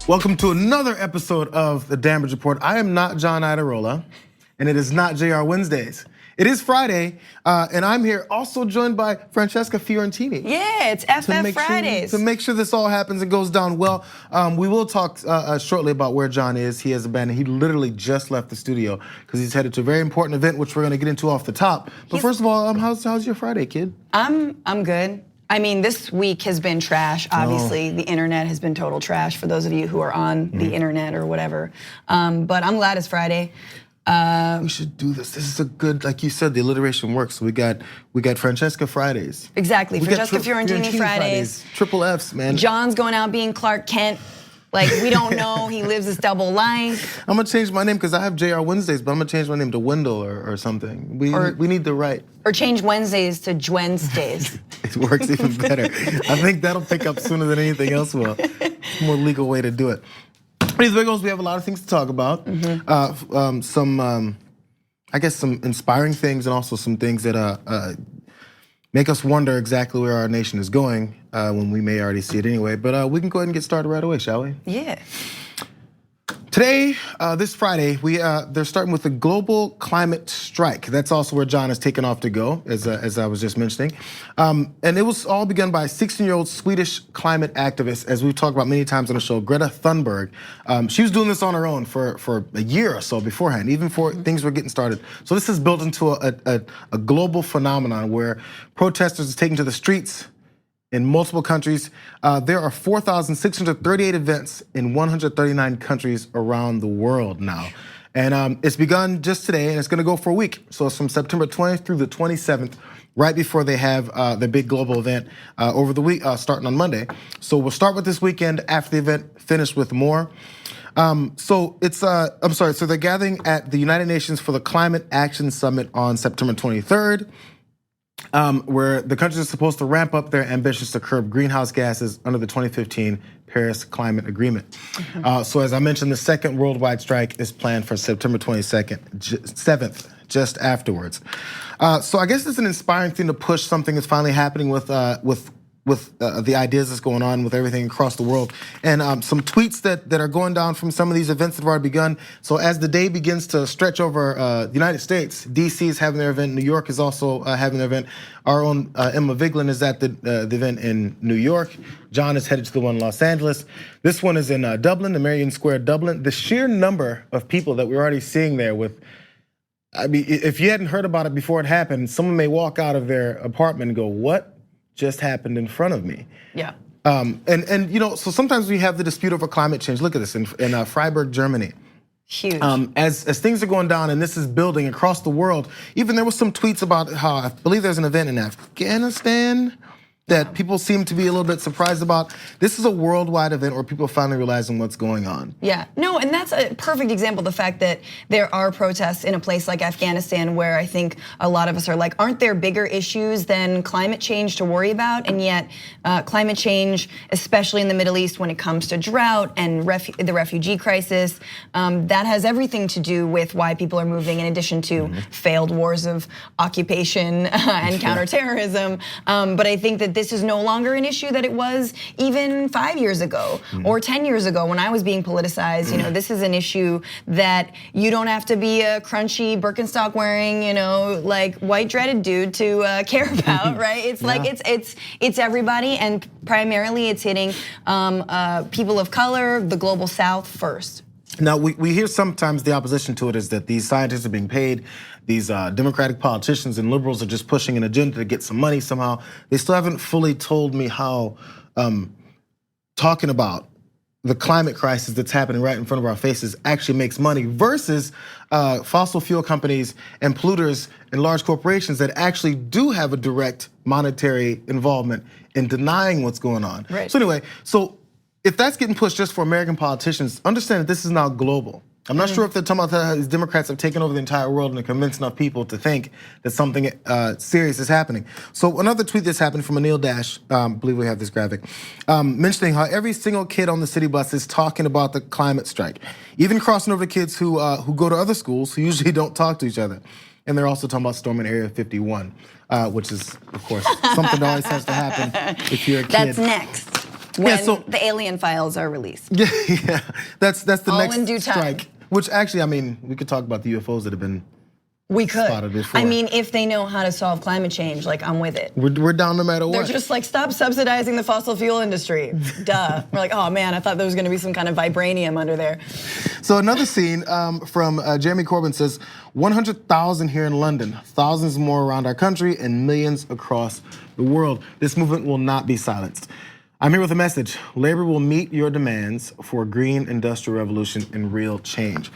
Welcome to another episode of the Damage Report. I am not John Idarola, and it is not Jayar Wednesdays. It is Friday, and I'm here also joined by Francesca Fiorentini. Yeah, it's FF Fridays. To make sure this all happens and goes down well. We will talk shortly about where John is. He has abandoned, he literally just left the studio because he's headed to a very important event, which we're gonna get into off the top. But first of all, how's your Friday, kid? I'm good. I mean, this week has been trash. Obviously, the internet has been total trash for those of you who are on the internet or whatever. But I'm glad it's Friday. We should do this. This is a good, like you said, the alliteration works. So we got Francesca Fridays. Exactly, Francesca Fiorentini Fridays. Triple Fs, man. John's going out being Clark Kent. Like, we don't know, he lives this double life. I'm gonna change my name because I have Jayar Wednesdays, but I'm gonna change my name to Wendell or something. We need the right. Or change Wednesdays to Wednesdays. It works even better. I think that'll pick up sooner than anything else will. More legal way to do it. Anyways, there goes. We have a lot of things to talk about. I guess some inspiring things and also some things that make us wonder exactly where our nation is going when we may already see it anyway. But we can go ahead and get started right away, shall we? Yeah. Today, this Friday, they're starting with the global climate strike. That's also where John has taken off to go, as I was just mentioning. And it was all begun by a 16-year-old Swedish climate activist, as we've talked about many times on the show, Greta Thunberg. She was doing this on her own for a year or so beforehand, even before things were getting started. So this is built into a global phenomenon where protesters are taken to the streets in multiple countries. There are 4,638 events in 139 countries around the world now. And it's begun just today, and it's gonna go for a week. So it's from September 20th through the 27th, right before they have the big global event over the week, starting on Monday. So we'll start with this weekend, after the event, finish with more. So they're gathering at the United Nations for the Climate Action Summit on September 23rd. Where the countries are supposed to ramp up their ambitions to curb greenhouse gases under the 2015 Paris Climate Agreement. So as I mentioned, the second worldwide strike is planned for September 7th, just afterwards. So I guess it's an inspiring thing to push something that's finally happening with the ideas that's going on with everything across the world. And some tweets that are going down from some of these events that have already begun. So as the day begins to stretch over the United States, DC is having their event, New York is also having their event. Our own Emma Vigeland is at the event in New York. John is headed to the one in Los Angeles. This one is in Dublin, the Merrion Square, Dublin. The sheer number of people that we're already seeing there with, I mean, if you hadn't heard about it before it happened, someone may walk out of their apartment and go, what just happened in front of me? Yeah. And you know, so sometimes we have the dispute over climate change. Look at this in Freiburg, Germany. Huge. As things are going down and this is building across the world, even there was some tweets about how, I believe there's an event in Afghanistan that people seem to be a little bit surprised about. This is a worldwide event where people are finally realizing what's going on. Yeah, no, and that's a perfect example of the fact that there are protests in a place like Afghanistan where I think a lot of us are like, aren't there bigger issues than climate change to worry about? And yet climate change, especially in the Middle East when it comes to drought and the refugee crisis, that has everything to do with why people are moving, in addition to failed wars of occupation and counterterrorism. But I think that this is no longer an issue that it was even 5 years ago or 10 years ago when I was being politicized. You know, this is an issue that you don't have to be a crunchy Birkenstock wearing, you know, like white dreaded dude to care about, right? It's like it's everybody, and primarily it's hitting people of color, the global South first. Now, we hear sometimes the opposition to it is that these scientists are being paid, these Democratic politicians and liberals are just pushing an agenda to get some money somehow. They still haven't fully told me how talking about the climate crisis that's happening right in front of our faces actually makes money versus fossil fuel companies and polluters and large corporations that actually do have a direct monetary involvement in denying what's going on. Right. So anyway, if that's getting pushed just for American politicians, understand that this is now global. I'm not sure if they're talking about that these Democrats have taken over the entire world and convinced enough people to think that something serious is happening. So another tweet that's happened from Anil Dash, I believe we have this graphic, mentioning how every single kid on the city bus is talking about the climate strike, even crossing over to kids who go to other schools who usually don't talk to each other. And they're also talking about storming Area 51, which is, of course, something that always has to happen if you're a kid. That's next. when the alien files are released. Yeah, that's the All next in due time. strike. Which actually, I mean, we could talk about the UFOs that have been We could. spotted before. I mean, if they know how to solve climate change, like, I'm with it. We're down no matter what. They're just like, stop subsidizing the fossil fuel industry. Duh. We're like, oh man, I thought there was gonna be some kind of vibranium under there. So another scene from Jeremy Corbyn says, 100,000 here in London, thousands more around our country, and millions across the world. This movement will not be silenced. I'm here with a message. Labor will meet your demands for a green industrial revolution and real change.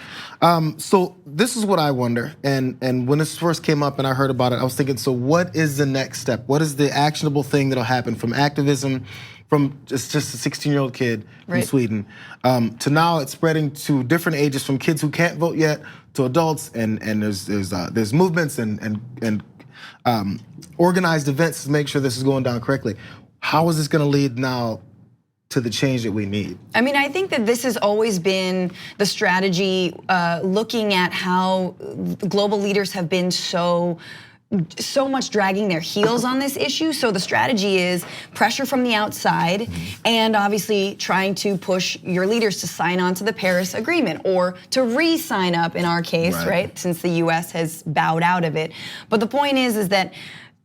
So this is what I wonder, and when this first came up and I heard about it, I was thinking, so what is the next step? What is the actionable thing that'll happen from activism, from just a 16-year-old kid from Sweden, to now it's spreading to different ages, from kids who can't vote yet to adults, and there's movements and organized events to make sure this is going down correctly. How is this gonna lead now to the change that we need? I mean, I think that this has always been the strategy, looking at how global leaders have been so much dragging their heels on this issue. So the strategy is pressure from the outside, and obviously trying to push your leaders to sign on to the Paris Agreement, or to re-sign up in our case, right? Since the US has bowed out of it. But the point is that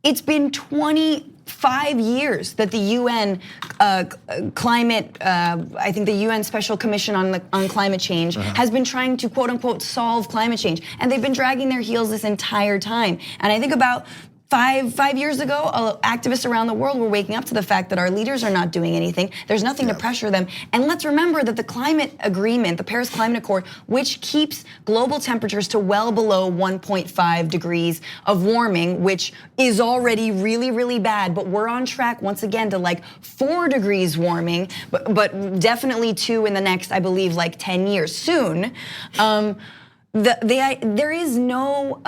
it's been 25 years that the UN climate, I think the UN Special Commission on Climate Change has been trying to quote unquote solve climate change. And they've been dragging their heels this entire time. And I think about five years ago, activists around the world were waking up to the fact that our leaders are not doing anything. There's nothing to pressure them. And let's remember that the climate agreement, the Paris Climate Accord, which keeps global temperatures to well below 1.5 degrees of warming, which is already really, really bad, but we're on track once again to like 4 degrees warming, but definitely 2 in the next, I believe, like 10 years soon. There is no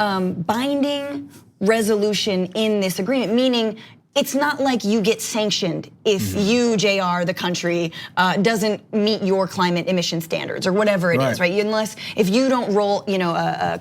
binding resolution in this agreement, meaning it's not like you get sanctioned if you, Jayar, the country, doesn't meet your climate emission standards or whatever it is, right? Unless, if you don't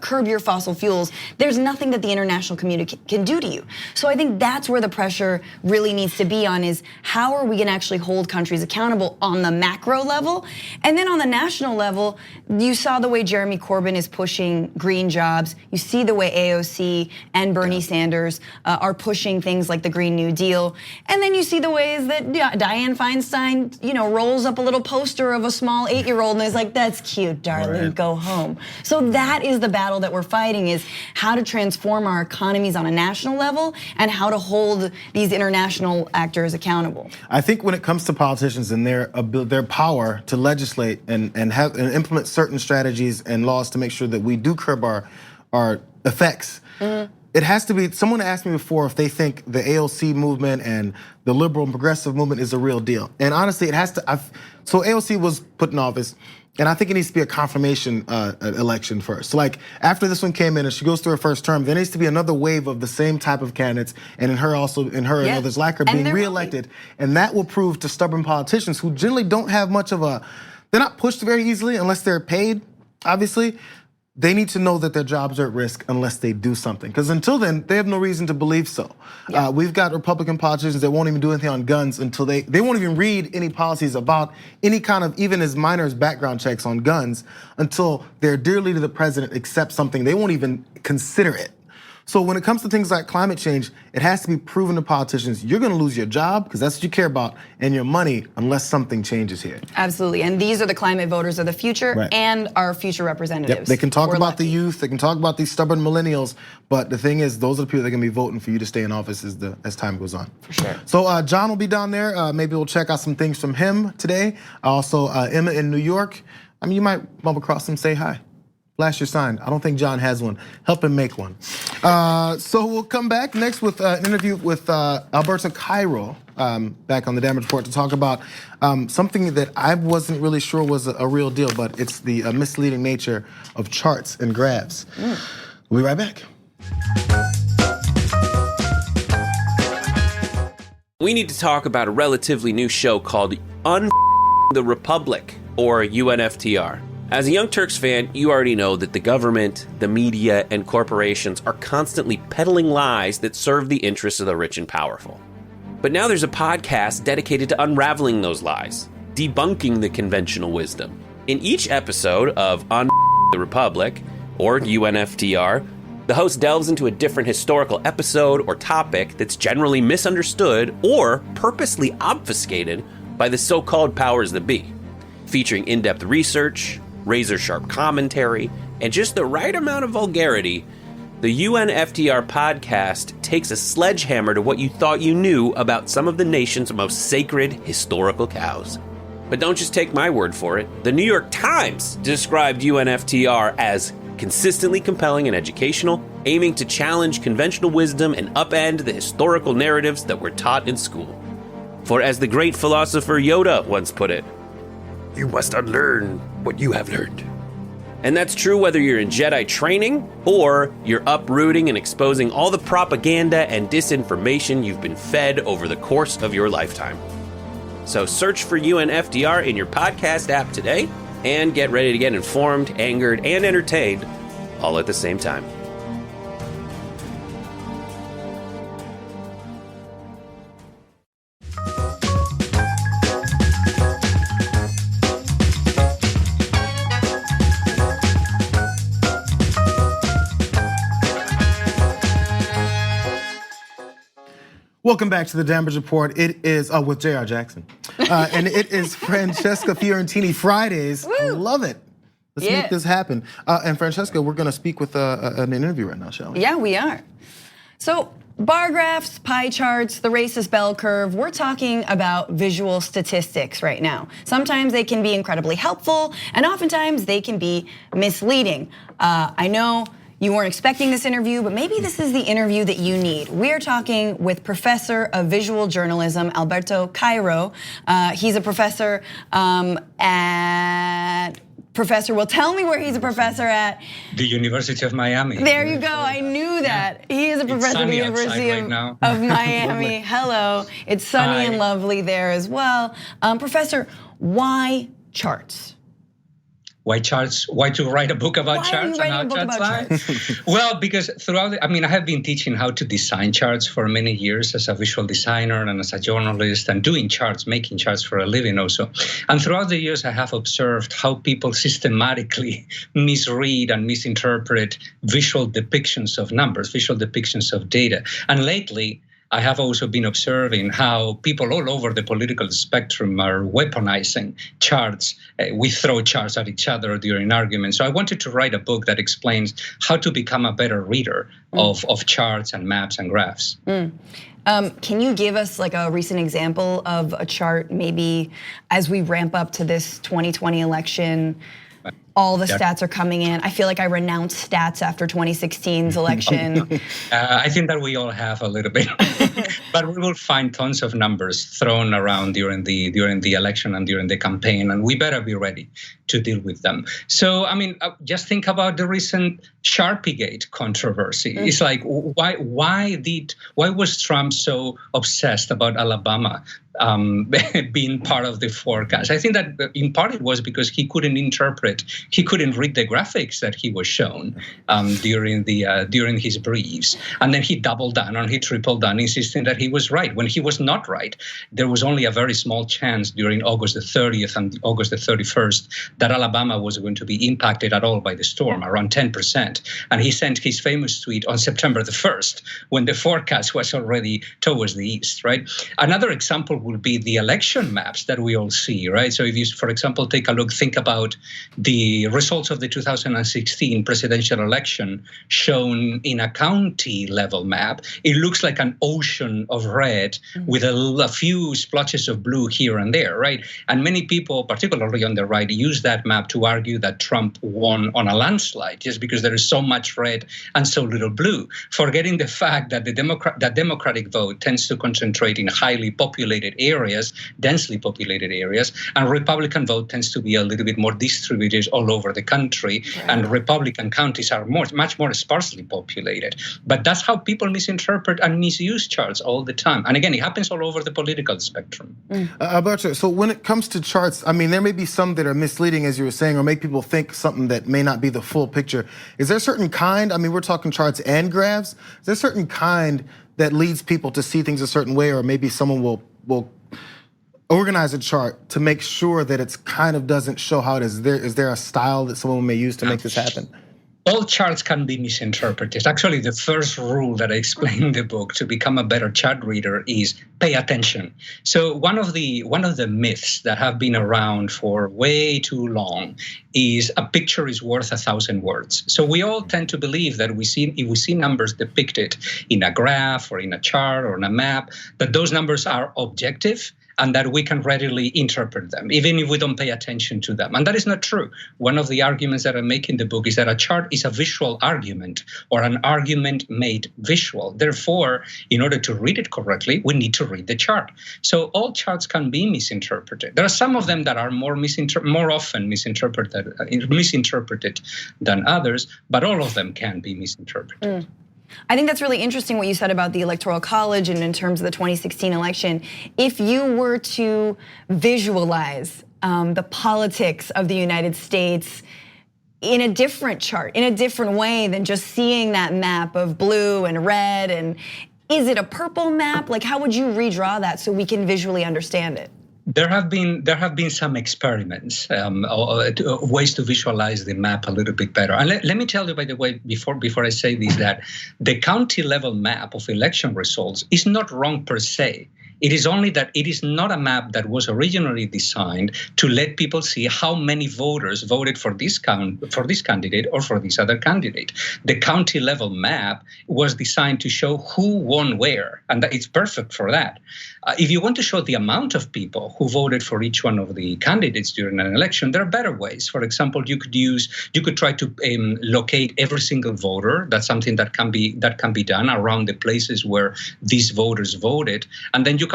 curb your fossil fuels, there's nothing that the international community can do to you. So I think that's where the pressure really needs to be on, is how are we gonna actually hold countries accountable on the macro level? And then on the national level, you saw the way Jeremy Corbyn is pushing green jobs. You see the way AOC and Bernie Sanders are pushing things like the Green New Deal. And then you see the ways that Dianne Feinstein, rolls up a little poster of a small 8-year-old and is like, that's cute, darling, go home. So that is the battle that we're fighting, is how to transform our economies on a national level and how to hold these international actors accountable. I think when it comes to politicians and their power to legislate and implement certain strategies and laws to make sure that we do curb our effects, it has to be. Someone asked me before if they think the AOC movement and the liberal and progressive movement is a real deal. And honestly, it has to. So AOC was put in office, and I think it needs to be a confirmation election first. So like after this one came in and she goes through her first term, there needs to be another wave of the same type of candidates, and in her and others like her being reelected, and that will prove to stubborn politicians who generally don't have much of a. They're not pushed very easily unless they're paid, obviously. They need to know that their jobs are at risk unless they do something. Because until then, they have no reason to believe so. We've got Republican politicians that won't even do anything on guns until they won't even read any policies about any kind of, even as minor as background checks on guns, until their dear leader, the president, accepts something. They won't even consider it. So when it comes to things like climate change, it has to be proven to politicians, you're gonna lose your job, because that's what you care about, and your money, unless something changes here. Absolutely, and these are the climate voters of the future and our future representatives. Yep. They can talk about the youth, they can talk about these stubborn millennials, but the thing is, those are the people that are gonna be voting for you to stay in office as time goes on. For sure. So John will be down there, maybe we'll check out some things from him today. Also, Emma in New York, I mean, you might bump across him, say hi. Flash your sign. I don't think John has one. Help him make one. So we'll come back next with an interview with Alberto Cairo back on the Damage Report to talk about something that I wasn't really sure was a real deal, but it's the misleading nature of charts and graphs. We'll be right back. We need to talk about a relatively new show called the Republic, or UNFTR. As a Young Turks fan, you already know that the government, the media, and corporations are constantly peddling lies that serve the interests of the rich and powerful. But now there's a podcast dedicated to unraveling those lies, debunking the conventional wisdom. In each episode of On the Republic, or UNFTR, the host delves into a different historical episode or topic that's generally misunderstood or purposely obfuscated by the so-called powers that be, featuring in-depth research, razor-sharp commentary, and just the right amount of vulgarity. The UNFTR podcast takes a sledgehammer to what you thought you knew about some of the nation's most sacred historical cows. But don't just take my word for it. The New York Times described UNFTR as consistently compelling and educational, aiming to challenge conventional wisdom and upend the historical narratives that were taught in school. For as the great philosopher Yoda once put it, you must unlearn what you have learned. And that's true whether you're in Jedi training or you're uprooting and exposing all the propaganda and disinformation you've been fed over the course of your lifetime. So search for UNFTR in your podcast app today and get ready to get informed, angered, and entertained all at the same time. Welcome back to the Damage Report. It is with Jayar Jackson, and it is Francesca Fiorentini Fridays. Woo! I love it. Let's make this happen. And Francesca, we're going to speak with an interview right now, shall we? Yeah, we are. So bar graphs, pie charts, the racist bell curve, we're talking about visual statistics right now. Sometimes they can be incredibly helpful, and oftentimes they can be misleading. I know you weren't expecting this interview, but maybe this is the interview that you need. We are talking with Professor of Visual Journalism, Alberto Cairo. He's a professor well, tell me where he's a professor at. The University of Miami. There you go, I knew that. Yeah. He is a professor at the University of Miami. Hello, it's sunny and lovely there as well. Professor, why charts? Why charts? Why to write a book about charts and how charts lie? Well, because I have been teaching how to design charts for many years as a visual designer and as a journalist and doing charts, making charts for a living also. And throughout the years, I have observed how people systematically misread and misinterpret visual depictions of numbers, visual depictions of data. And lately, I have also been observing how people all over the political spectrum are weaponizing charts. We throw charts at each other during arguments. So I wanted to write a book that explains how to become a better reader of charts and maps and graphs. Can you give us like a recent example of a chart, maybe as we ramp up to this 2020 election? All the stats are coming in. I feel like I renounced stats after 2016's election. I think that we all have a little bit, but we will find tons of numbers thrown around during the election and during the campaign, and we better be ready to deal with them. So, just think about the recent Sharpiegate controversy. It's like, why was Trump so obsessed about Alabama being part of the forecast? I think that in part it was because he couldn't read the graphics that he was shown during his briefs, and then he doubled down and he tripled down, insisting that he was right when he was not right. There was only a very small chance during August the 30th and August the 31st that Alabama was going to be impacted at all by the storm, around 10%. And he sent his famous tweet on September the 1st when the forecast was already towards the east, right? Another example would be the election maps that we all see, right? So if you, for example, take a look, think about the results of the 2016 presidential election shown in a county level map. It looks like an ocean of red with a few splotches of blue here and there, right? And many people, particularly on the right, use that map to argue that Trump won on a landslide just because there is so much red and so little blue, forgetting the fact that the Democratic vote tends to concentrate in highly populated areas, densely populated areas, and Republican vote tends to be a little bit more distributed all over the country, and Republican counties are much more sparsely populated. But that's how people misinterpret and misuse charts all the time. And again, it happens all over the political spectrum. Alberto, so when it comes to charts, there may be some that are misleading, as you were saying, or make people think something that may not be the full picture. Is there a certain kind, we're talking charts and graphs, is there a certain kind that leads people to see things a certain way, or maybe someone will organize a chart to make sure that it's kind of doesn't show how it is. Is there a style that someone may use to make this happen? All charts can be misinterpreted. Actually, the first rule that I explain in the book to become a better chart reader is pay attention. So one of the myths that have been around for way too long is a picture is worth 1,000 words. So we all tend to believe that if we see numbers depicted in a graph or in a chart or in a map, that those numbers are objective and that we can readily interpret them, even if we don't pay attention to them. And that is not true. One of the arguments that I make in the book is that a chart is a visual argument, or an argument made visual. Therefore, in order to read it correctly, we need to read the chart. So all charts can be misinterpreted. There are some of them that are more often misinterpreted than others, but all of them can be misinterpreted. I think that's really interesting what you said about the Electoral College and in terms of the 2016 election. If you were to visualize the politics of the United States in a different chart, in a different way than just seeing that map of blue and red, and is it a purple map? Like, how would you redraw that so we can visually understand it? There have been some experiments, ways to visualize the map a little bit better. And let me tell you, by the way, before I say this, that the county level map of election results is not wrong per se. It is only that it is not a map that was originally designed to let people see how many voters voted for this candidate or for this other candidate. The county level map was designed to show who won where, and it's perfect for that. If you want to show the amount of people who voted for each one of the candidates during an election, there are better ways. For example, you could try to locate every single voter. That's something that can be done around the places where these voters voted, and then you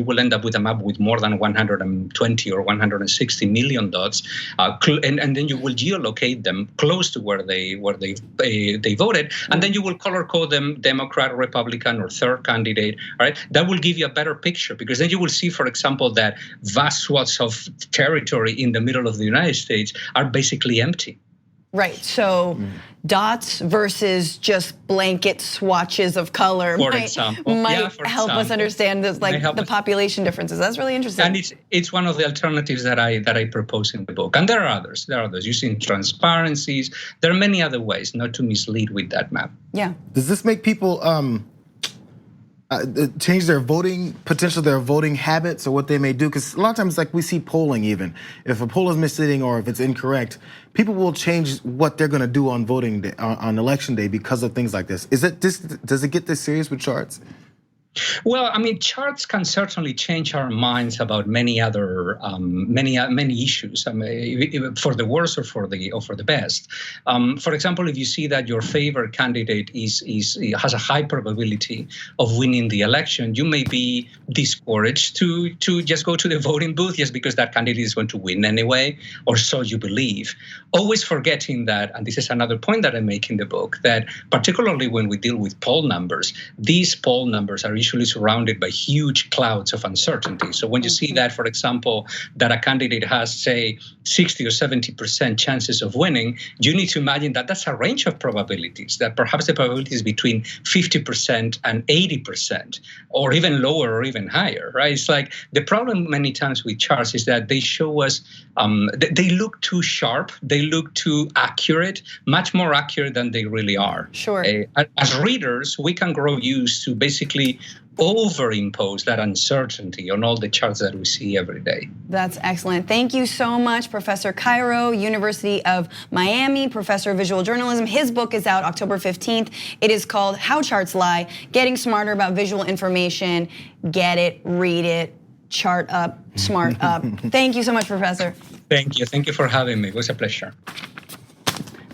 will end up with a map with more than 120 or 160 million dots, and then you will geolocate them close to where they voted, and then you will color code them Democrat, Republican, or third candidate. All right, that will give you a better picture, because then you will see, for example, that vast swaths of territory in the middle of the United States are basically empty. Right, so dots versus just blanket swatches of color might help us understand this, like the population differences. That's really interesting. And it's one of the alternatives that I propose in the book. And there are others. Using transparencies. There are many other ways not to mislead with that map. Yeah. Does this make people change their voting habits, or what they may do? Because a lot of times, like, we see polling, even if a poll is misleading or if it's incorrect, people will change what they're going to do on voting day, on election day, because of things like this. Does it get this serious with charts? Well, I mean, charts can certainly change our minds about many other many issues, for the worse or for the best. For example, if you see that your favorite candidate has a high probability of winning the election, you may be discouraged to just go to the voting booth just because that candidate is going to win anyway, or so you believe. Always forgetting that, and this is another point that I make in the book, that particularly when we deal with poll numbers, these poll numbers are usually surrounded by huge clouds of uncertainty. So when you see that, for example, that a candidate has, say, 60 or 70% chances of winning, you need to imagine that that's a range of probabilities, that perhaps the probability is between 50% and 80%, or even lower or even higher, right? It's like the problem many times with charts is that they show us, they look too sharp, they look too accurate, much more accurate than they really are. Sure. As readers, we can grow used to basically overimpose that uncertainty on all the charts that we see every day. That's excellent. Thank you so much, Professor Cairo, University of Miami, Professor of Visual Journalism. His book is out October 15th. It is called How Charts Lie, Getting Smarter About Visual Information. Get it, read it, chart up, smart up. Thank you so much, Professor. Thank you. Thank you for having me. It was a pleasure.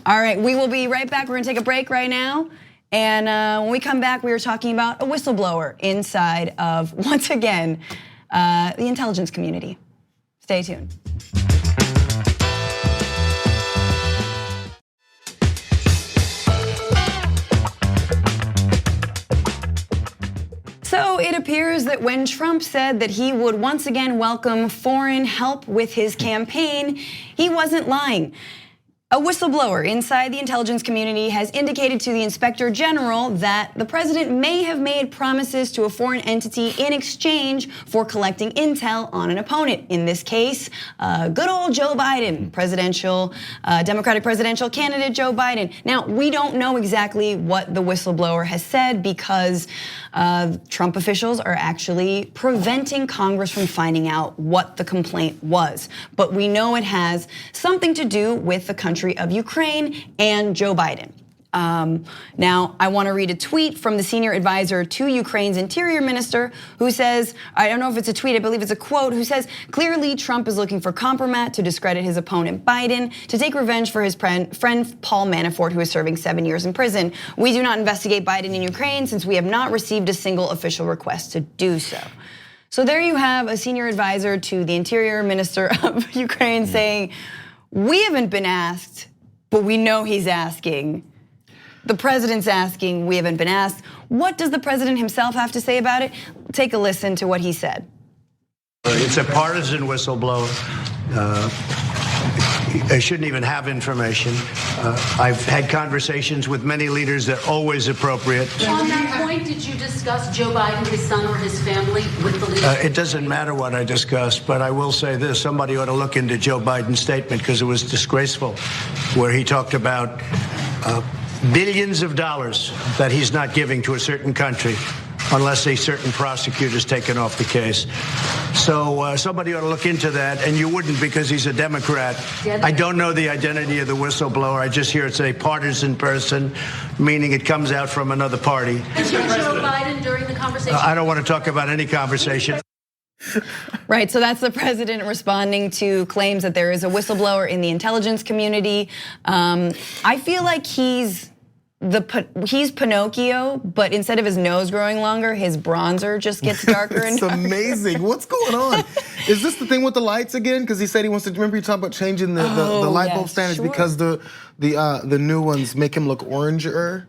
All right, we will be right back. We're gonna take a break right now. And when we come back, we are talking about a whistleblower inside of, once again, the intelligence community. Stay tuned. So it appears that when Trump said that he would once again welcome foreign help with his campaign, he wasn't lying. A whistleblower inside the intelligence community has indicated to the Inspector General that the president may have made promises to a foreign entity in exchange for collecting intel on an opponent. In this case, good old Joe Biden, Democratic presidential candidate Joe Biden. Now, we don't know exactly what the whistleblower has said because Trump officials are actually preventing Congress from finding out what the complaint was. But we know it has something to do with the country of Ukraine and Joe Biden. Now, I want to read a tweet from the senior advisor to Ukraine's interior minister who says, I don't know if it's a tweet, I believe it's a quote, who says, clearly Trump is looking for compromat to discredit his opponent Biden, to take revenge for his friend Paul Manafort, who is serving 7 years in prison. We do not investigate Biden in Ukraine since we have not received a single official request to do so. So there you have a senior advisor to the interior minister of Ukraine saying, we haven't been asked, but we know he's asking. The president's asking, we haven't been asked. What does the president himself have to say about it? Take a listen to what he said. It's a partisan whistleblower. I shouldn't even have information. I've had conversations with many leaders that are always appropriate. On that point, did you discuss Joe Biden, his son, or his family with the leaders? It doesn't matter what I discussed, but I will say this. Somebody ought to look into Joe Biden's statement because it was disgraceful, where he talked about billions of dollars that he's not giving to a certain country unless a certain prosecutor is taken off the case. So somebody ought to look into that, and you wouldn't because he's a Democrat. I don't know the identity of the whistleblower. I just hear it's a partisan person, meaning it comes out from another party. Did Joe Biden during the conversation? I don't want to talk about any conversation. Right, so that's the president responding to claims that there is a whistleblower in the intelligence community. I feel like he's Pinocchio, but instead of his nose growing longer, his bronzer just gets darker. It's amazing. What's going on? Is this the thing with the lights again? Because he said he wants to. Remember you talked about changing the light bulb standards because the new ones make him look oranger.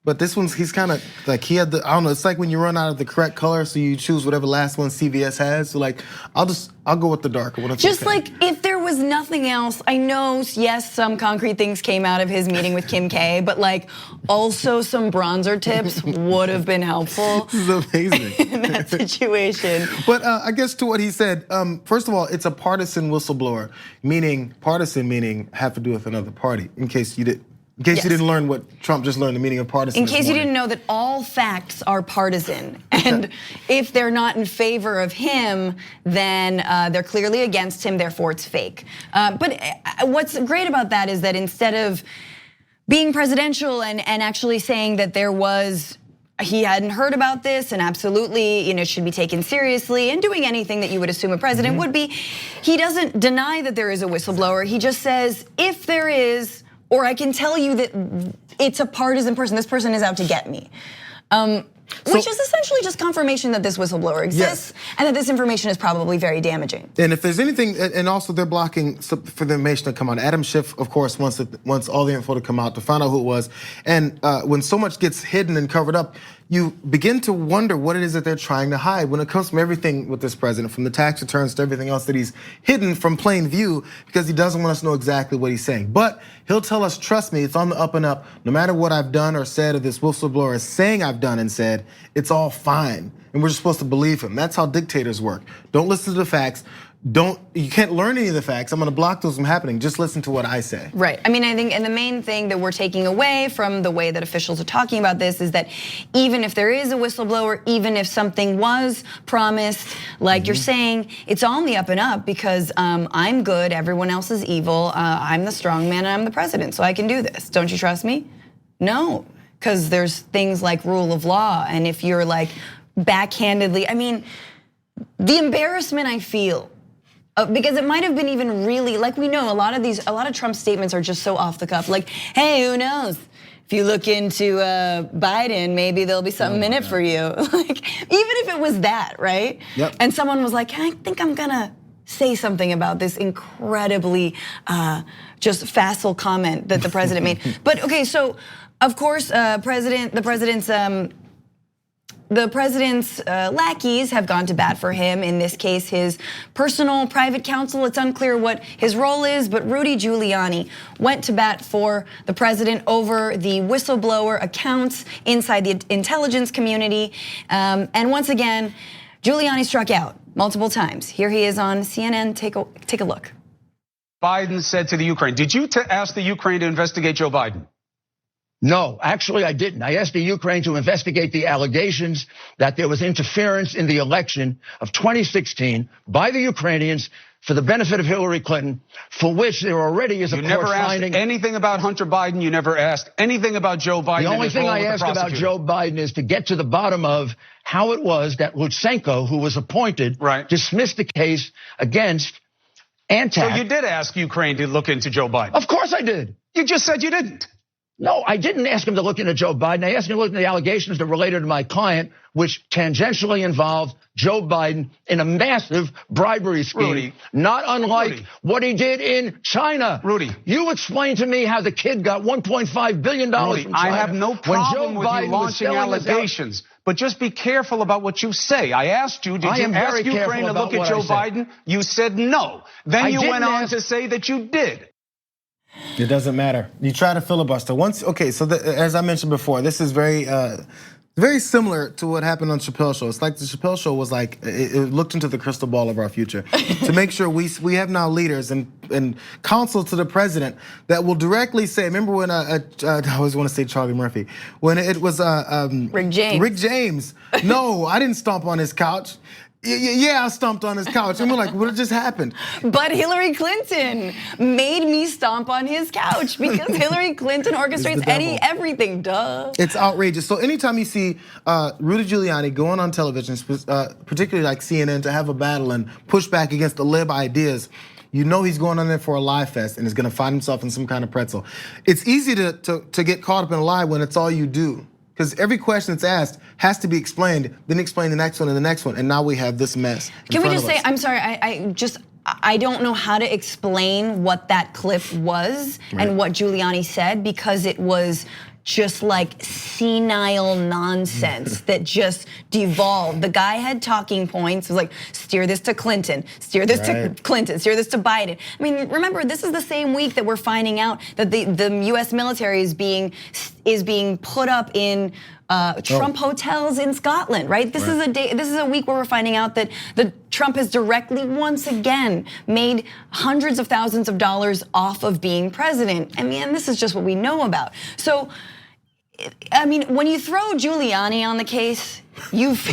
But this one's, he's kind of like, he had the, I don't know, it's like when you run out of the correct color, so you choose whatever last one CVS has. So like, I'll go with the darker one. Just like if there was nothing else, I know, yes, some concrete things came out of his meeting with Kim K, but like also some bronzer tips would have been helpful. This is amazing. In that situation. But I guess to what he said, first of all, it's a partisan whistleblower, meaning have to do with another party, in case you didn't. In case you didn't learn what Trump just learned, the meaning of partisan. In case you didn't know that all facts are partisan. And if they're not in favor of him, then they're clearly against him, therefore it's fake. But what's great about that is that instead of being presidential and actually saying that he hadn't heard about this and absolutely, should be taken seriously and doing anything that you would assume a president would be, he doesn't deny that there is a whistleblower. He just says, if there is, or I can tell you that it's a partisan person. This person is out to get me. Which is essentially just confirmation that this whistleblower exists and that this information is probably very damaging. And if there's anything, and also they're blocking for the information to come out. Adam Schiff, of course, wants all the info to come out to find out who it was. And when so much gets hidden and covered up, you begin to wonder what it is that they're trying to hide when it comes from everything with this president, from the tax returns to everything else that he's hidden from plain view because he doesn't want us to know exactly what he's saying. But he'll tell us, trust me, it's on the up and up. No matter what I've done or said or this whistleblower is saying I've done and said, it's all fine. And we're just supposed to believe him. That's how dictators work. Don't listen to the facts. You can't learn any of the facts. I'm gonna block those from happening. Just listen to what I say. Right, I mean, I think, and the main thing that we're taking away from the way that officials are talking about this is that even if there is a whistleblower, even if something was promised, like you're saying, it's all on the up and up because I'm good, everyone else is evil, I'm the strong man and I'm the president, so I can do this. Don't you trust me? No, because there's things like rule of law, and if you're like backhandedly, I mean, the embarrassment I feel, because it might have been even really, like we know, a lot of Trump's statements are just so off the cuff. Like, hey, who knows? If you look into Biden, maybe there'll be something in it for you. Like, even if it was that, right? Yep. And someone was like, I think I'm gonna say something about this incredibly just facile comment that the president made. But okay, so of course, the president's the president's lackeys have gone to bat for him. In this case, his personal private counsel. It's unclear what his role is, but Rudy Giuliani went to bat for the president over the whistleblower accounts inside the intelligence community. And once again, Giuliani struck out multiple times. Here he is on CNN. Take a look. Biden said to the Ukraine, did you ask the Ukraine to investigate Joe Biden? No, actually I didn't. I asked the Ukraine to investigate the allegations that there was interference in the election of 2016 by the Ukrainians for the benefit of Hillary Clinton, for which there already is a court finding. You never asked anything about Hunter Biden. You never asked anything about Joe Biden. The only thing I asked about Joe Biden is to get to the bottom of how it was that Lutsenko, who was appointed, dismissed the case against Antak. So you did ask Ukraine to look into Joe Biden? Of course I did. You just said you didn't. No, I didn't ask him to look into Joe Biden. I asked him to look into the allegations that related to my client, which tangentially involved Joe Biden in a massive bribery scheme, Rudy, not unlike what he did in China. Rudy, you explain to me how the kid got $1.5 billion from China. I have no problem with you launching allegations, but just be careful about what you say. I asked you, did you ask Ukraine to look at Joe Biden? You said no. Then you went on to say that you did. It doesn't matter. You try to filibuster once. Okay, so as I mentioned before, this is very similar to what happened on Chappelle's show. It's like the Chappelle show was like it looked into the crystal ball of our future to make sure we have now leaders and counsel to the president that will directly say. Remember when I always want to say Charlie Murphy when it was Rick James. Rick James. No, I didn't stomp on his couch. Yeah, I stomped on his couch. And we're like, what just happened? But Hillary Clinton made me stomp on his couch because Hillary Clinton orchestrates everything, duh. It's outrageous. So anytime you see Rudy Giuliani going on television, particularly like CNN, to have a battle and push back against the lib ideas, you know he's going on there for a lie fest and is gonna find himself in some kind of pretzel. It's easy to get caught up in a lie when it's all you do. Because every question that's asked has to be explained, then explain the next one and the next one, and now we have this mess. Can we just say, I'm sorry, I don't know how to explain what that clip was and what Giuliani said, because it was just like senile nonsense that just devolved. The guy had talking points. It was like, steer this to Clinton, steer this to Clinton, steer this to Biden. I mean, remember, this is the same week that we're finding out that the US military is being put up in Trump hotels in Scotland, right? This is a week where we're finding out that Trump has directly once again made hundreds of thousands of dollars off of being president. I mean, this is just what we know about. So, I mean, when you throw Giuliani on the case, you've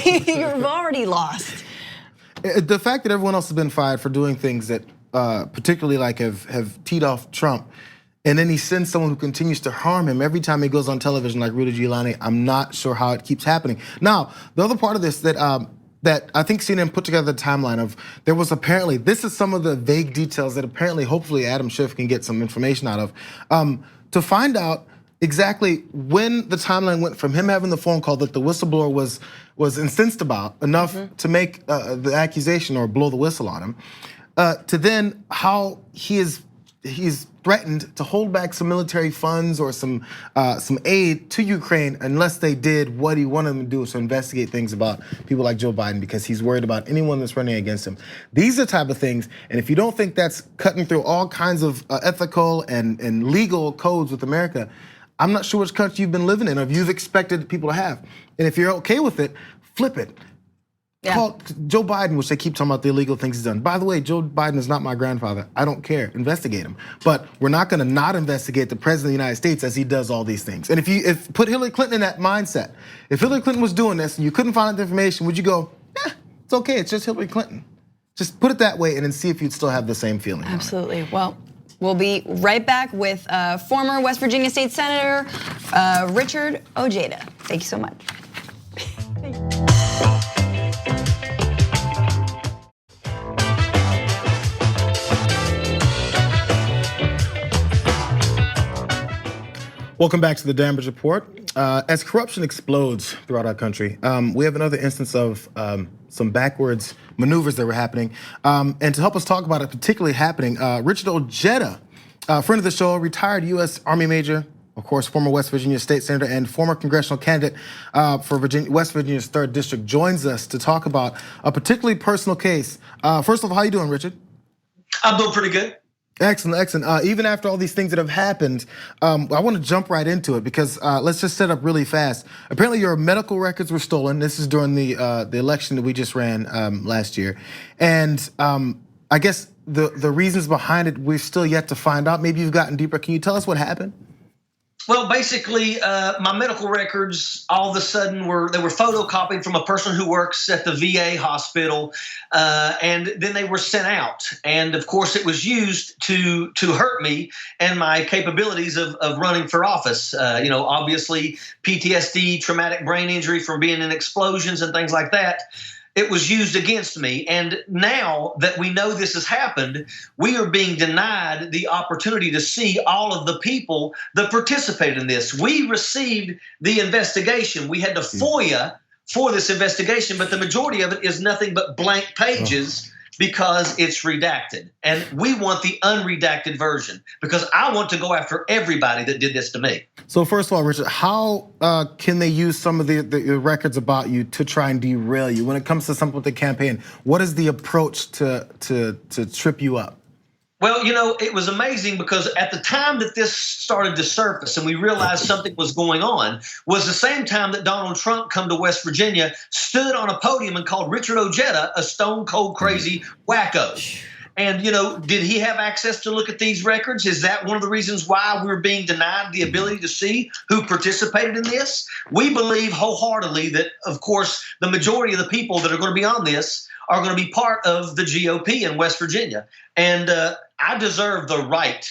already lost. The fact that everyone else has been fired for doing things that particularly like have teed off Trump, and then he sends someone who continues to harm him every time he goes on television like Rudy Giuliani, I'm not sure how it keeps happening. Now, the other part of this that I think CNN put together the timeline of, there was apparently, this is some of the vague details that apparently, hopefully Adam Schiff can get some information out of, to find out exactly when the timeline went from him having the phone call that the whistleblower was incensed about enough to make the accusation or blow the whistle on him, to then how he's threatened to hold back some military funds or some aid to Ukraine unless they did what he wanted them to do, to investigate things about people like Joe Biden, because he's worried about anyone that's running against him. These are the type of things, and if you don't think that's cutting through all kinds of ethical and legal codes with America, I'm not sure which country you've been living in or if you've expected people to have. And if you're okay with it, flip it. Call Joe Biden, which they keep talking about the illegal things he's done. By the way, Joe Biden is not my grandfather. I don't care. Investigate him. But we're not going to not investigate the president of the United States as he does all these things. And if put Hillary Clinton in that mindset, if Hillary Clinton was doing this and you couldn't find out the information, would you go, it's okay, it's just Hillary Clinton? Just put it that way and then see if you'd still have the same feeling. Absolutely. Well, we'll be right back with former West Virginia State Senator Richard Ojeda. Thank you so much. Thank you. Welcome back to the Damage Report. As corruption explodes throughout our country, we have another instance of some backwards maneuvers that were happening. And to help us talk about it particularly happening, Richard Ojeda, friend of the show, retired US Army Major, of course, former West Virginia State Senator and former congressional candidate for West Virginia's 3rd District, joins us to talk about a particularly personal case. First of all, how you doing, Richard? I'm doing pretty good. Excellent, excellent. Even after all these things that have happened, I want to jump right into it because let's just set up really fast. Apparently, your medical records were stolen. This is during the election that we just ran last year, and I guess the reasons behind it we're still yet to find out. Maybe you've gotten deeper. Can you tell us what happened? Well, basically, my medical records all of a sudden were photocopied from a person who works at the VA hospital, and then they were sent out. And of course, it was used to hurt me and my capabilities of running for office. Obviously, PTSD, traumatic brain injury from being in explosions and things like that. It was used against me. And now that we know this has happened, we are being denied the opportunity to see all of the people that participated in this. We received the investigation. We had to FOIA for this investigation, but the majority of it is nothing but blank pages because it's redacted. And we want the unredacted version because I want to go after everybody that did this to me. So first of all, Richard, how can they use some of the records about you to try and derail you? When it comes to something with the campaign, what is the approach to trip you up? Well, it was amazing because at the time that this started to surface and we realized something was going on was the same time that Donald Trump come to West Virginia, stood on a podium and called Richard Ojeda a stone cold crazy wacko. And, did he have access to look at these records? Is that one of the reasons why we're being denied the ability to see who participated in this? We believe wholeheartedly that, of course, the majority of the people that are going to be on this are going to be part of the GOP in West Virginia. And I deserve the right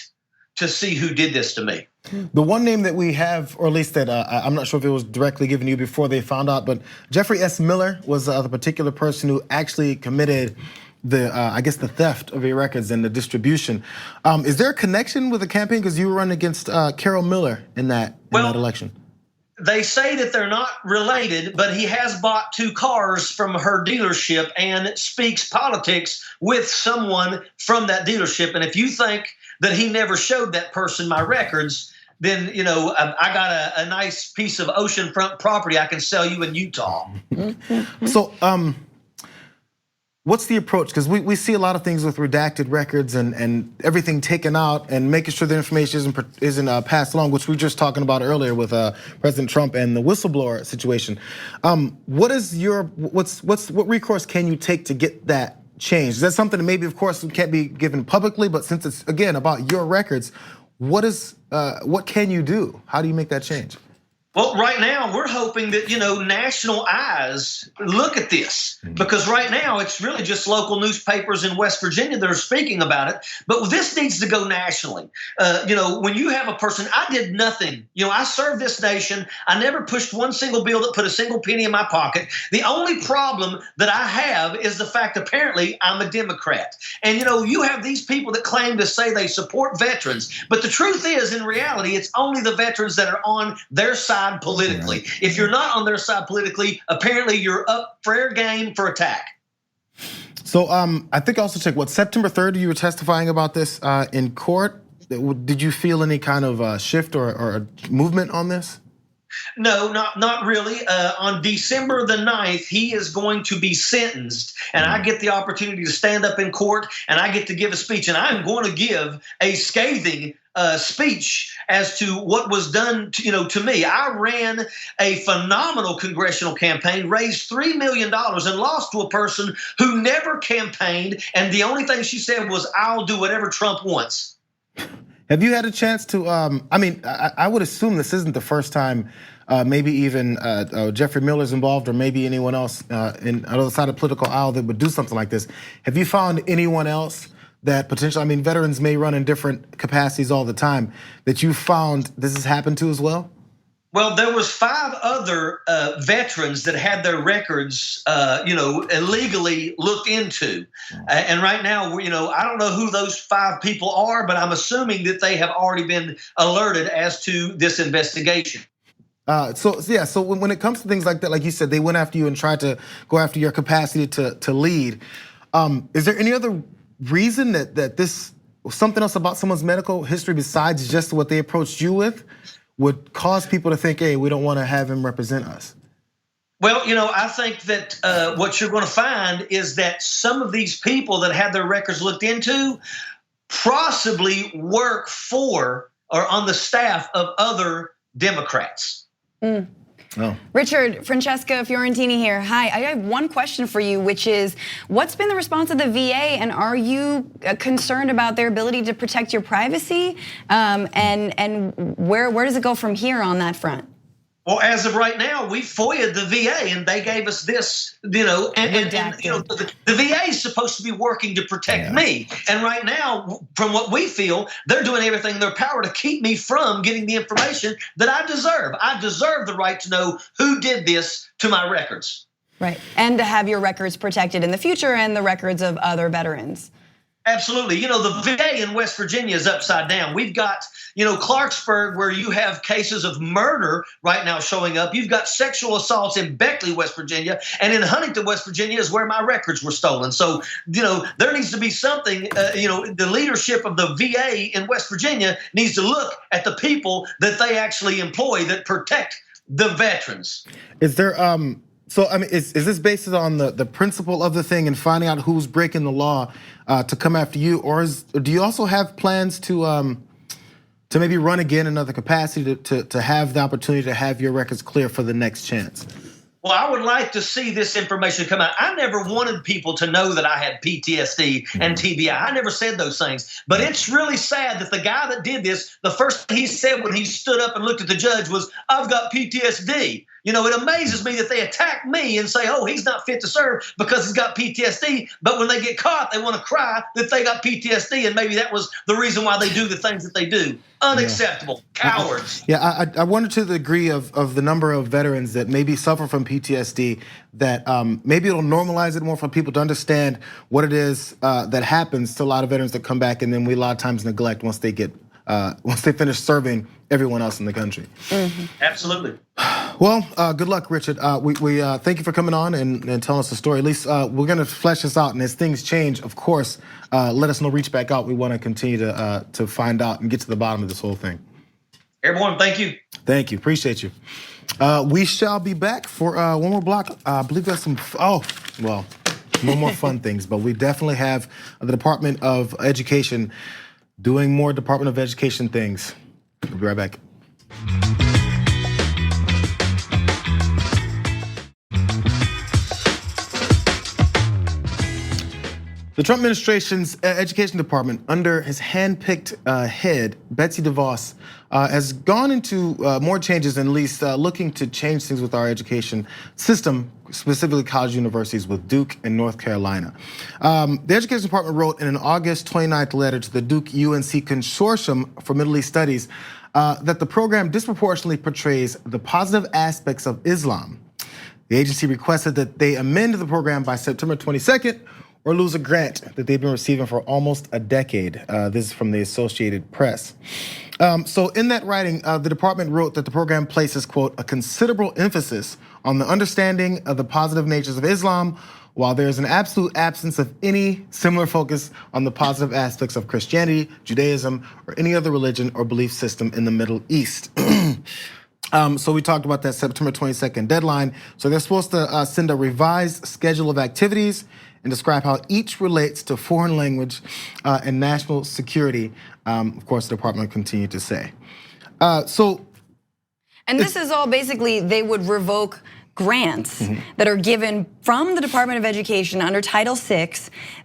to see who did this to me. The one name that we have, or at least that I'm not sure if it was directly given to you before they found out, but Jeffrey S. Miller was the particular person who actually committed the theft of your records and the distribution. Is there a connection with the campaign? Because you were running against Carol Miller in that election. They say that they're not related, but he has bought 2 cars from her dealership and speaks politics with someone from that dealership. And if you think that he never showed that person my records, then, I got a nice piece of oceanfront property I can sell you in Utah. So, what's the approach? Because we see a lot of things with redacted records and everything taken out and making sure the information isn't passed along, which we were just talking about earlier with President Trump and the whistleblower situation. What recourse can you take to get that changed? Is that something that maybe, of course, can't be given publicly, but since it's again about your records, what can you do? How do you make that change? Well, right now, we're hoping that, national eyes look at this because right now it's really just local newspapers in West Virginia that are speaking about it. But this needs to go nationally. When you have a person, I did nothing. I served this nation. I never pushed one single bill that put a single penny in my pocket. The only problem that I have is the fact apparently I'm a Democrat. And, you have these people that claim to say they support veterans. But the truth is, in reality, it's only the veterans that are on their side politically. If you're not on their side politically, apparently you're up fair game for attack. So I think I also checked September 3rd, you were testifying about this in court. Did you feel any kind of shift or movement on this? No, not really. On December the 9th, he is going to be sentenced, and I get the opportunity to stand up in court, and I get to give a speech, and I'm going to give a scathing speech as to what was done to me. I ran a phenomenal congressional campaign, raised $3 million, and lost to a person who never campaigned, and the only thing she said was, "I'll do whatever Trump wants." Have you had a chance to, I would assume this isn't the first time maybe even Jeffrey Miller's involved or maybe anyone else on the other side of the political aisle that would do something like this. Have you found anyone else that potentially, veterans may run in different capacities all the time, that you found this has happened to as well? Well, there was 5 other veterans that had their records, illegally looked into. And right now, I don't know who those 5 people are, but I'm assuming that they have already been alerted as to this investigation. So when it comes to things like that, like you said, they went after you and tried to go after your capacity to lead. Is there any other reason that this, something else about someone's medical history besides just what they approached you with? would cause people to think, hey, we don't want to have him represent us? Well, I think that what you're going to find is that some of these people that had their records looked into possibly work for or on the staff of other Democrats. Oh. Richard, Francesca, Fiorentini here. Hi, I have one question for you, which is, what's been the response of the VA, and are you concerned about their ability to protect your privacy? And where does it go from here on that front? Well, as of right now, we FOIA'd the VA and they gave us this, and the VA is supposed to be working to protect me. And right now, from what we feel, they're doing everything in their power to keep me from getting the information that I deserve. I deserve the right to know who did this to my records. Right, and to have your records protected in the future and the records of other veterans. Absolutely. The VA in West Virginia is upside down. We've got, Clarksburg, where you have cases of murder right now showing up. You've got sexual assaults in Beckley, West Virginia, and in Huntington, West Virginia is where my records were stolen. So, there needs to be something, the leadership of the VA in West Virginia needs to look at the people that they actually employ that protect the veterans. Is there, so I mean, is this based on the principle of the thing and finding out who's breaking the law to come after you, or do you also have plans to maybe run again in another capacity to have the opportunity to have your records clear for the next chance? Well, I would like to see this information come out. I never wanted people to know that I had PTSD and TBI. I never said those things. But it's really sad that the guy that did this, the first thing he said when he stood up and looked at the judge was, "I've got PTSD." It amazes me that they attack me and say, oh, he's not fit to serve because he's got PTSD. But when they get caught, they want to cry that they got PTSD. And maybe that was the reason why they do the things that they do. Unacceptable. Cowards. Yeah, I wonder to the degree of the number of veterans that maybe suffer from PTSD, that maybe it'll normalize it more for people to understand what it is that happens to a lot of veterans that come back, and then we a lot of times neglect once they finish serving everyone else in the country. Absolutely. Well, good luck, Richard. We thank you for coming on and telling us the story. At least we're gonna flesh this out, and as things change, of course, let us know. Reach back out. We want to continue to find out and get to the bottom of this whole thing. Everyone, thank you. Thank you. Appreciate you. We shall be back for one more block. I believe there's some. No more fun things, but we definitely have the Department of Education doing more Department of Education things. We'll be right back. The Trump administration's education department, under his hand-picked head, Betsy Devos, has gone into more changes, and at least looking to change things with our education system, specifically college universities with Duke and North Carolina. The education department wrote in an August 29th letter to the Duke UNC Consortium for Middle East Studies that the program disproportionately portrays the positive aspects of Islam. The agency requested that they amend the program by September 22nd, or lose a grant that they've been receiving for almost a decade. This is from the Associated Press. So in that writing, the department wrote that the program places, quote, a considerable emphasis on the understanding of the positive natures of Islam, while there's an absolute absence of any similar focus on the positive aspects of Christianity, Judaism, or any other religion or belief system in the Middle East. So we talked about that September 22nd deadline. So they're supposed to send a revised schedule of activities and describe how each relates to foreign language and national security. Of course, the department continued to say. And this is all basically, they would revoke grants that are given from the Department of Education under Title VI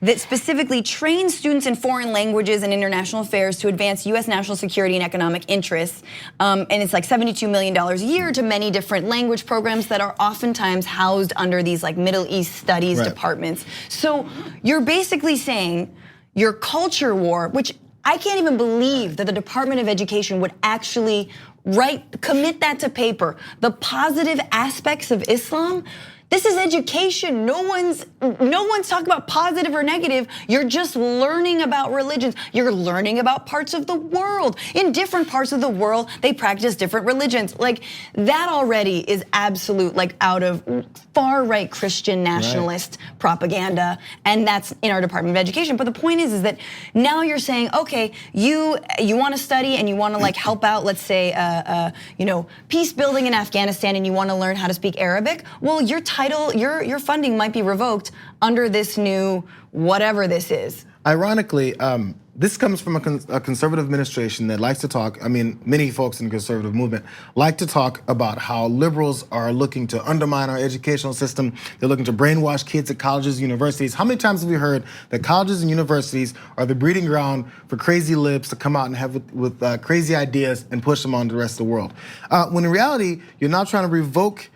that specifically train students in foreign languages and international affairs to advance US national security and economic interests. And it's like $72 million a year to many different language programs that are oftentimes housed under these like Middle East studies departments. So you're basically saying your culture war, which I can't even believe that the Department of Education would actually commit that to paper. The positive aspects of Islam, This is education. No one's talking about positive or negative. You're just learning about religions. You're learning about parts of the world. In different parts of the world, they practice different religions. Like that already is absolute, like out of far right Christian nationalist propaganda, and that's in our Department of Education. But the point is that now you're saying, okay, you want to study and you want to like help out, let's say, peace building in Afghanistan, and you want to learn how to speak Arabic. Well, your funding might be revoked under this new whatever this is. Ironically, this comes from a conservative administration that likes to talk. I mean, many folks in the conservative movement like to talk about how liberals are looking to undermine our educational system. They're looking to brainwash kids at colleges, universities. How many times have we heard that colleges and universities are the breeding ground for crazy libs to come out and have with crazy ideas and push them on to the rest of the world? When in reality, you're now trying to revoke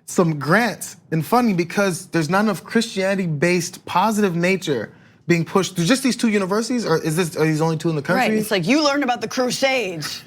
some grants and funding because there's not enough Christianity-based positive nature being pushed through just these two universities, or are these only two in the country? Right, it's like you learned about the Crusades,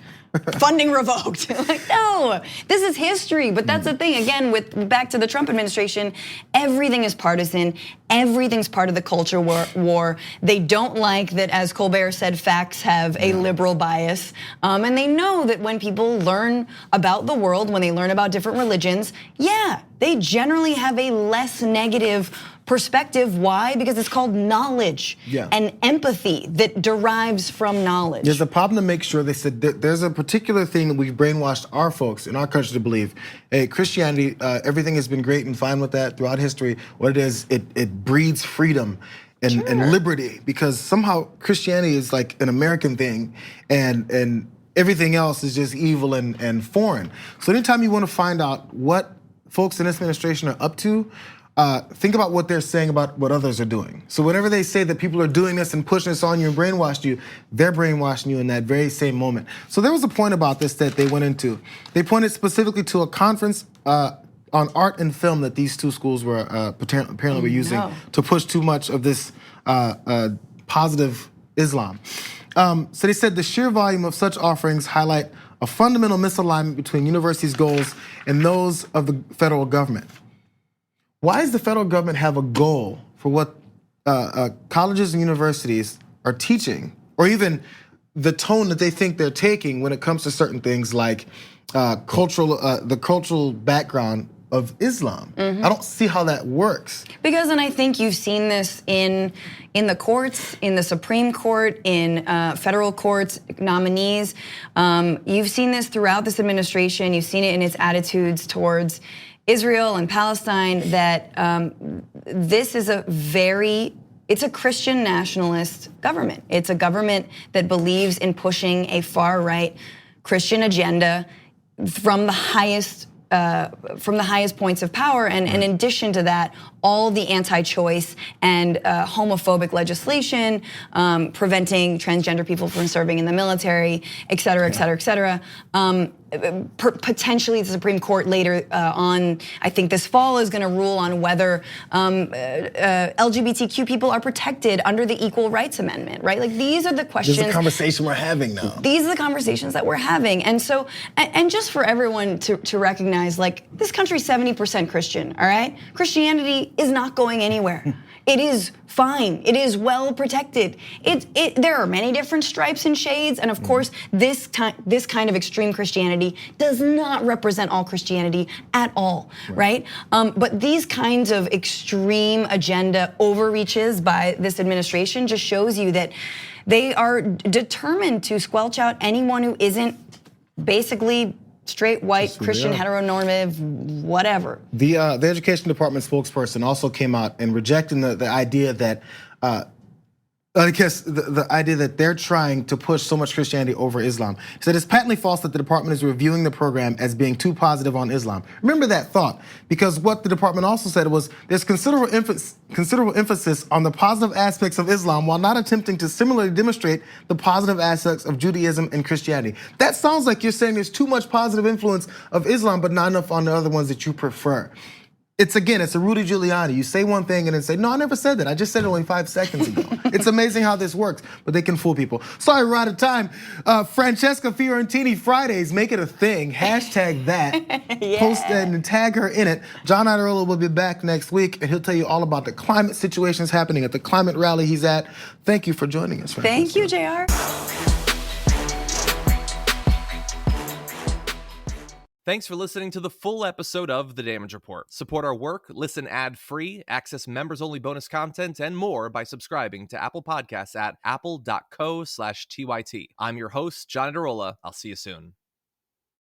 funding revoked. Like, no, this is history. But that's the thing, again, back to the Trump administration, everything is partisan, everything's part of the culture war. They don't like that, as Colbert said, facts have a liberal bias. And they know that when people learn about the world, when they learn about different religions, yeah, they generally have a less negative perspective. Why? Because it's called knowledge and empathy that derives from knowledge. There's a problem to make sure. They said that there's a particular thing that we've brainwashed our folks in our country to believe. Hey, Christianity, everything has been great and fine with that throughout history. What it is, it breeds freedom and liberty, because somehow Christianity is like an American thing and everything else is just evil and foreign. So anytime you want to find out what folks in this administration are up to, think about what they're saying about what others are doing. So whenever they say that people are doing this and pushing this on you and brainwashed you, they're brainwashing you in that very same moment. So there was a point about this that they went into. They pointed specifically to a conference on art and film that these two schools were apparently were using to push too much of this positive Islam. So they said the sheer volume of such offerings highlight a fundamental misalignment between universities' goals and those of the federal government. Why does the federal government have a goal for what colleges and universities are teaching, or even the tone that they think they're taking when it comes to certain things like the cultural background of Islam? I don't see how that works. Because, and I think you've seen this in the courts, in the Supreme Court, in federal courts, nominees. You've seen this throughout this administration. You've seen it in its attitudes towards Israel and Palestine, that this is it's a Christian nationalist government. It's a government that believes in pushing a far right Christian agenda from the highest points of power, and in addition to that, all the anti-choice and homophobic legislation, preventing transgender people from serving in the military, et cetera, et cetera, et cetera. Potentially the Supreme Court later on, I think this fall, is gonna rule on whether LGBTQ people are protected under the Equal Rights Amendment, right? Like, these are the questions. This is the conversation we're having now. These are the conversations that we're having. And so, and just for everyone to recognize, like, this country's 70% Christian, all right? Christianity is not going anywhere. It is fine. It is well protected. There are many different stripes and shades, and of course, this kind of extreme Christianity does not represent all Christianity at all, right? But these kinds of extreme agenda overreaches by this administration just shows you that they are determined to squelch out anyone who isn't basically straight, white, Christian, heteronormative, whatever. The Education Department spokesperson also came out and rejecting the idea that, I guess the idea that they're trying to push so much Christianity over Islam. He said it's patently false that the department is reviewing the program as being too positive on Islam. Remember that thought, because what the department also said was there's considerable emphasis on the positive aspects of Islam while not attempting to similarly demonstrate the positive aspects of Judaism and Christianity. That sounds like you're saying there's too much positive influence of Islam, but not enough on the other ones that you prefer. It's a Rudy Giuliani. You say one thing and then say, no, I never said that. I just said it only 5 seconds ago. It's amazing how this works, but they can fool people. Sorry, we're out of time. Francesca Fiorentini Fridays, make it a thing. Hashtag that. Yeah. Post that and tag her in it. John Iadarola will be back next week and he'll tell you all about the climate situations happening at the climate rally he's at. Thank you for joining us, Francesca. Thank you, Jayar. Thanks for listening to the full episode of The Damage Report. Support our work, listen ad-free, access members-only bonus content, and more by subscribing to Apple Podcasts at apple.co/TYT. I'm your host, John Iadarola. I'll see you soon.